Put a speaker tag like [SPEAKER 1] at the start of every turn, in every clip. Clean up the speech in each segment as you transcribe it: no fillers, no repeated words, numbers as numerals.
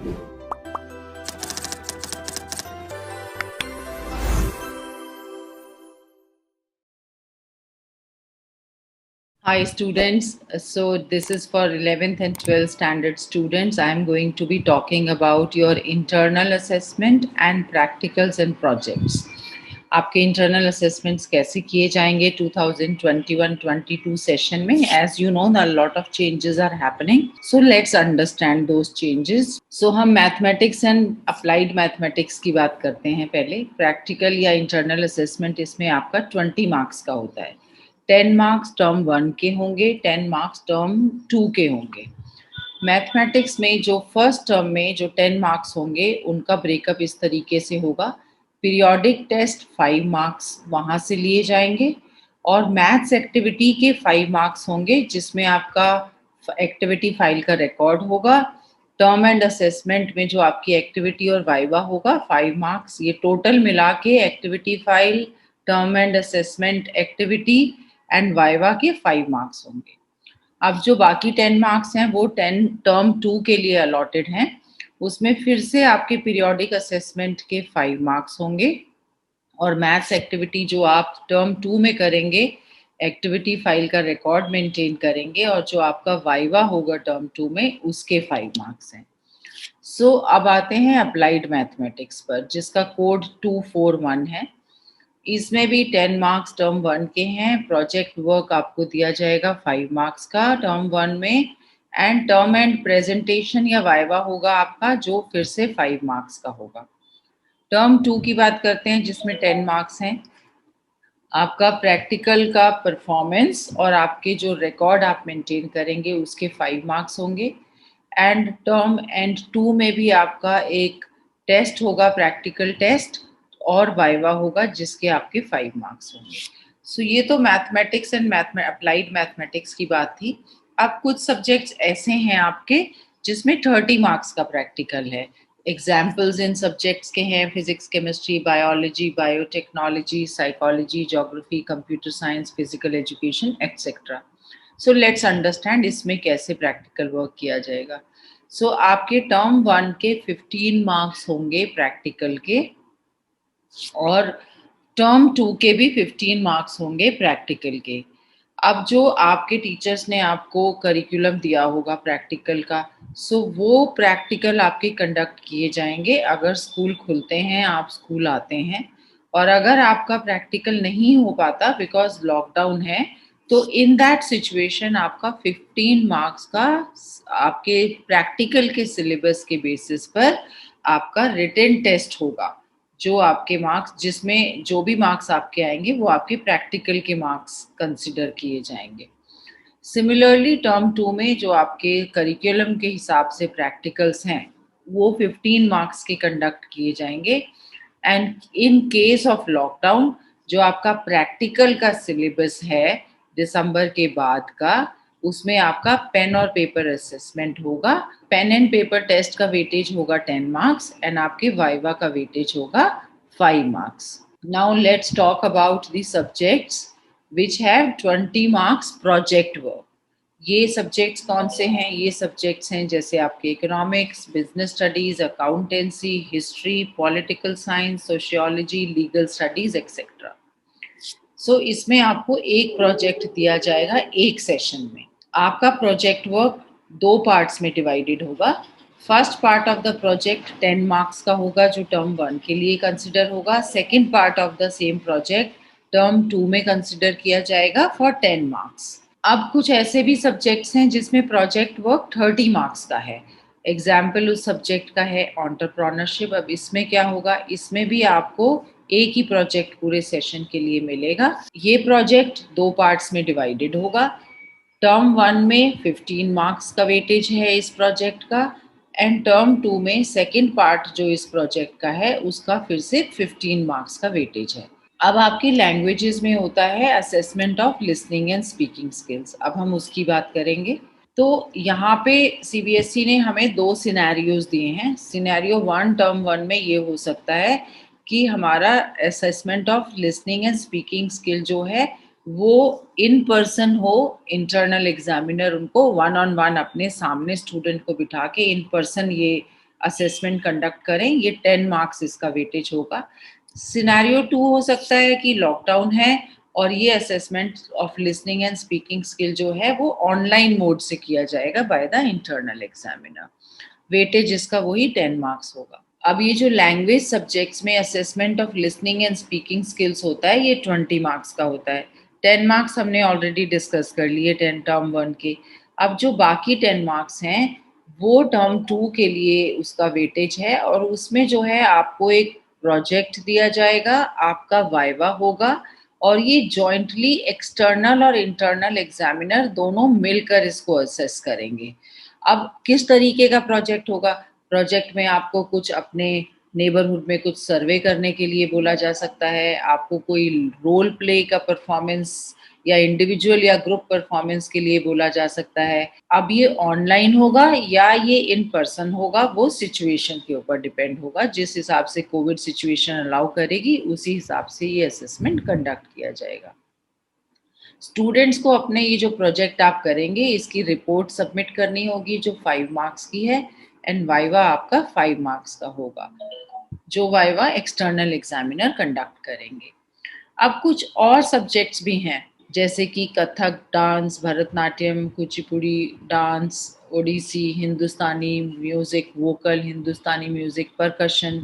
[SPEAKER 1] Hi students, so this is for 11th and 12th standard students. I am going to be talking about your internal assessment and practicals and projects. आपके internal assessments कैसे किए जाएंगे 2021-22 session में? As you know, a lot of changes are happening. So let's understand those changes. So हम mathematics and applied mathematics की बात करते हैं पहले. Practical या internal assessment इसमें आपका 20 marks का होता है. 10 मार्क्स टर्म 1 के होंगे, 10 मार्क्स टर्म 2 के होंगे. मैथमेटिक्स में जो फर्स्ट टर्म में जो 10 मार्क्स होंगे उनका ब्रेकअप इस तरीके से होगा. पीरियोडिक टेस्ट 5 मार्क्स वहां से लिए जाएंगे और मैथ्स एक्टिविटी के 5 मार्क्स होंगे जिसमें आपका एक्टिविटी फाइल का रिकॉर्ड होगा. टर्म एंड असेसमेंट में जो आपकी एक्टिविटी और वाइवा होगा 5 मार्क्स. ये टोटल मिला के activity file, term and assessment, activity and viva के 5 मार्क्स होंगे. अब जो बाकी 10 मार्क्स हैं वो 10 टर्म 2 के लिए अलॉटेड हैं. उसमें फिर से आपके पीरियोडिक असेसमेंट के 5 मार्क्स होंगे और मैथ्स एक्टिविटी जो आप टर्म 2 में करेंगे, एक्टिविटी फाइल का रिकॉर्ड मेंटेन करेंगे और जो आपका वाइवा होगा टर्म 2 में उसके 5 मार्क्स हैं. सो अब आते हैं अप्लाइड मैथमेटिक्स पर जिसका कोड 241 है. इसमें भी 10 मार्क्स टर्म 1 के हैं. प्रोजेक्ट वर्क आपको दिया जाएगा 5 मार्क्स का टर्म 1 में एंड टर्म एंड प्रेजेंटेशन या वाइवा होगा आपका जो फिर से 5 मार्क्स का होगा. टर्म 2 की बात करते हैं जिसमें 10 मार्क्स हैं. आपका प्रैक्टिकल का परफॉर्मेंस और आपके जो रिकॉर्ड आप मेंटेन करेंगे उसके 5 मार्क्स होंगे एंड टर्म एंड 2 में भी आपका एक टेस्ट होगा, प्रैक्टिकल टेस्ट और वाइवा होगा जिसके आपके 5 मार्क्स होंगे. सो ये तो मैथमेटिक्स एंड अप्लाइड मैथमेटिक्स की बात थी. अब कुछ सब्जेक्ट्स ऐसे हैं आपके जिसमें 30 मार्क्स का प्रैक्टिकल है. एग्जाम्पल्स इन सब्जेक्ट्स के हैं physics, chemistry, biology, biotechnology, psychology, geography, computer science, physical education etcetera. So let's understand इसमें कैसे प्रैक्टिकल वर्क किया जाएगा. सो आपके टर्म 1 के 15 मार्क्स होंगे प्रैक्टिकल के और टर्म 2 के भी 15 मार्क्स होंगे प्रैक्टिकल के. अब जो आपके टीचर्स ने आपको करिकुलम दिया होगा प्रैक्टिकल का, सो वो प्रैक्टिकल आपके कंडक्ट किए जाएंगे अगर स्कूल खुलते हैं, आप स्कूल आते हैं. और अगर आपका प्रैक्टिकल नहीं हो पाता बिकॉज लॉकडाउन है तो इन दैट सिचुएशन आपका 15 मार्क्स का आपके प्रैक्टिकल के सिलेबस के बेसिस पर आपका रिटन टेस्ट होगा. जो आपके मार्क्स जिसमें जो भी मार्क्स आपके आएंगे वो आपके प्रैक्टिकल के मार्क्स कंसिडर किए जाएंगे. सिमिलरली टर्म 2 में जो आपके करिकुलम के हिसाब से प्रैक्टिकल्स हैं वो 15 मार्क्स के कंडक्ट किए जाएंगे and in case of lockdown जो आपका प्रैक्टिकल का सिलेबस है दिसंबर के बाद का उसमें आपका पेन और पेपर असेसमेंट होगा. पेन एंड पेपर टेस्ट का वेटेज होगा 10 मार्क्स एंड आपके वाइवा का वेटेज होगा 5 marks. Now let's talk about the subjects which have 20 marks project work. ये सब्जेक्ट्स कौन से हैं? ये सब्जेक्ट्स हैं जैसे आपके economics, business studies, accountancy, history, political science, sociology, legal studies etcetera. So इसमें आपको एक प्रोजेक्ट दिया जाएगा एक सेशन में. आपका प्रोजेक्ट वर्क 2 पार्ट्स में डिवाइडेड होगा. First part of the project 10 marks का होगा जो टर्म 1 के लिए कंसिडर होगा. Second part of the same project term 2 में कंसिडर किया जाएगा फॉर 10 मार्क्स. अब कुछ ऐसे भी सब्जेक्ट्स हैं जिसमें प्रोजेक्ट वर्क 30 मार्क्स का है. एग्जाम्पल उस सब्जेक्ट का है एंटरप्रेन्योरशिप. अब इसमें क्या होगा, इसमें भी आपको एक ही प्रोजेक्ट पूरे सेशन के लिए मिलेगा. ये प्रोजेक्ट 2 पार्ट्स में डिवाइडेड होगा. टर्म 1 में 15 मार्क्स का वेटेज है इस प्रोजेक्ट का एंड टर्म 2 में सेकेंड पार्ट जो इस प्रोजेक्ट का है उसका फिर से 15 मार्क्स का वेटेज है. अब आपकी लैंग्वेजेस में होता है assessment of listening and speaking skills. अब हम उसकी बात करेंगे. तो यहाँ पे सीबीएसई ने हमें 2 सिनेरियोज दिए हैं. सिनेरियो 1 टर्म 1 में ये हो सकता है कि हमारा assessment of listening and speaking skill जो है वो इन पर्सन हो. इंटरनल एग्जामिनर उनको 1-on-1 अपने सामने स्टूडेंट को बिठा के इन पर्सन ये असेसमेंट कंडक्ट करें। ये 10 मार्क्स इसका वेटेज होगा। सिनेरियो 2 हो सकता है कि लॉकडाउन है और ये assessment of listening and speaking skill जो है वो ऑनलाइन मोड से किया जाएगा by the internal examiner. Weightage इसका वही 10 मार्क्स होगा। अब ये जो लैंग्वेज सब्जेक्ट्स में assessment of listening and speaking skills होता है, ये 20 मार्क्स का होता है। 10 मार्क्स हमने ऑलरेडी डिस्कस कर लिए 10 टर्म 1 के। अब जो बाकी 10 मार्क्स हैं वो टर्म 2 के लिए उसका वेटेज है और उसमें जो है आपको एक प्रोजेक्ट दिया जाएगा, आपका वाइवा होगा और ये जॉइंटली एक्सटर्नल और इंटरनल एग्जामिनर दोनों मिलकर इसको असेस करेंगे। अब किस तरीके का प्रोजेक्ट होगा? प्रोजेक्ट में आपको कुछ अपने नेबरहुड में कुछ सर्वे करने के लिए बोला जा सकता है, आपको कोई रोल प्ले का परफॉर्मेंस या इंडिविजुअल या ग्रुप परफॉर्मेंस के लिए बोला जा सकता है। अब ये ऑनलाइन होगा या ये इन पर्सन होगा, वो सिचुएशन के ऊपर डिपेंड होगा। जिस हिसाब से कोविड सिचुएशन अलाउ करेगी उसी हिसाब से ये असेसमेंट कंडक्ट किया जाएगा। स्टूडेंट्स को अपने ये जो प्रोजेक्ट आप करेंगे इसकी रिपोर्ट सबमिट करनी होगी जो 5 मार्क्स की है एंड वाइवा आपका 5 मार्क्स का होगा, जो वाइवा एक्सटर्नल एग्जामिनर कंडक्ट करेंगे। अब कुछ और सब्जेक्ट्स भी हैं जैसे कि कथक डांस, भरतनाट्यम, कुचिपुड़ी डांस, ओडिसी, हिंदुस्तानी म्यूजिक, वोकल, हिंदुस्तानी म्यूजिक, परकशन,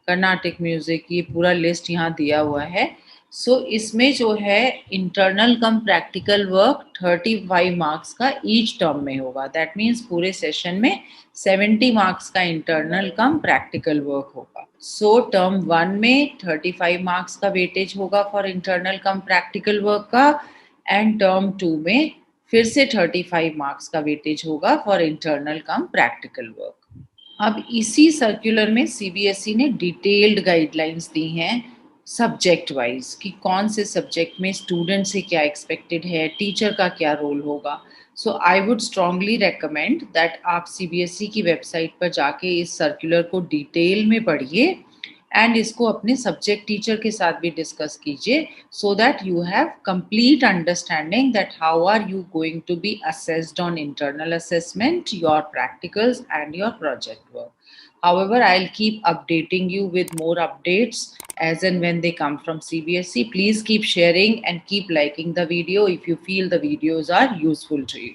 [SPEAKER 1] कर्नाटिक म्यूजिक, ये पूरा लिस्ट यहाँ दिया हुआ है। सो इसमें जो है इंटरनल कम प्रैक्टिकल वर्क 35 मार्क्स का ईच टर्म में होगा। दैट मीन्स पूरे सेशन में 70 मार्क्स का इंटरनल कम प्रैक्टिकल वर्क होगा। सो टर्म 1 में 35 मार्क्स का वेटेज होगा for internal come practical work का एंड टर्म 2 में फिर से 35 मार्क्स का वेटेज होगा for internal come practical work. अब इसी सर्कुलर में सीबीएसई ने डिटेल्ड गाइडलाइंस दी हैं सब्जेक्ट वाइज कि कौन से सब्जेक्ट में स्टूडेंट से क्या एक्सपेक्टेड है, टीचर का क्या रोल होगा। So I would strongly recommend that आप सीबीएसई की वेबसाइट पर जाके इस सर्कुलर को डिटेल में पढ़िए एंड इसको अपने सब्जेक्ट टीचर के साथ भी डिस्कस कीजिए so that you have complete understanding that how are you going to be assessed on internal assessment, your practicals and your project work. However, I'll keep updating you with more updates as and when they come from CBSE. Please keep sharing and keep liking the video if you feel the videos are useful to you.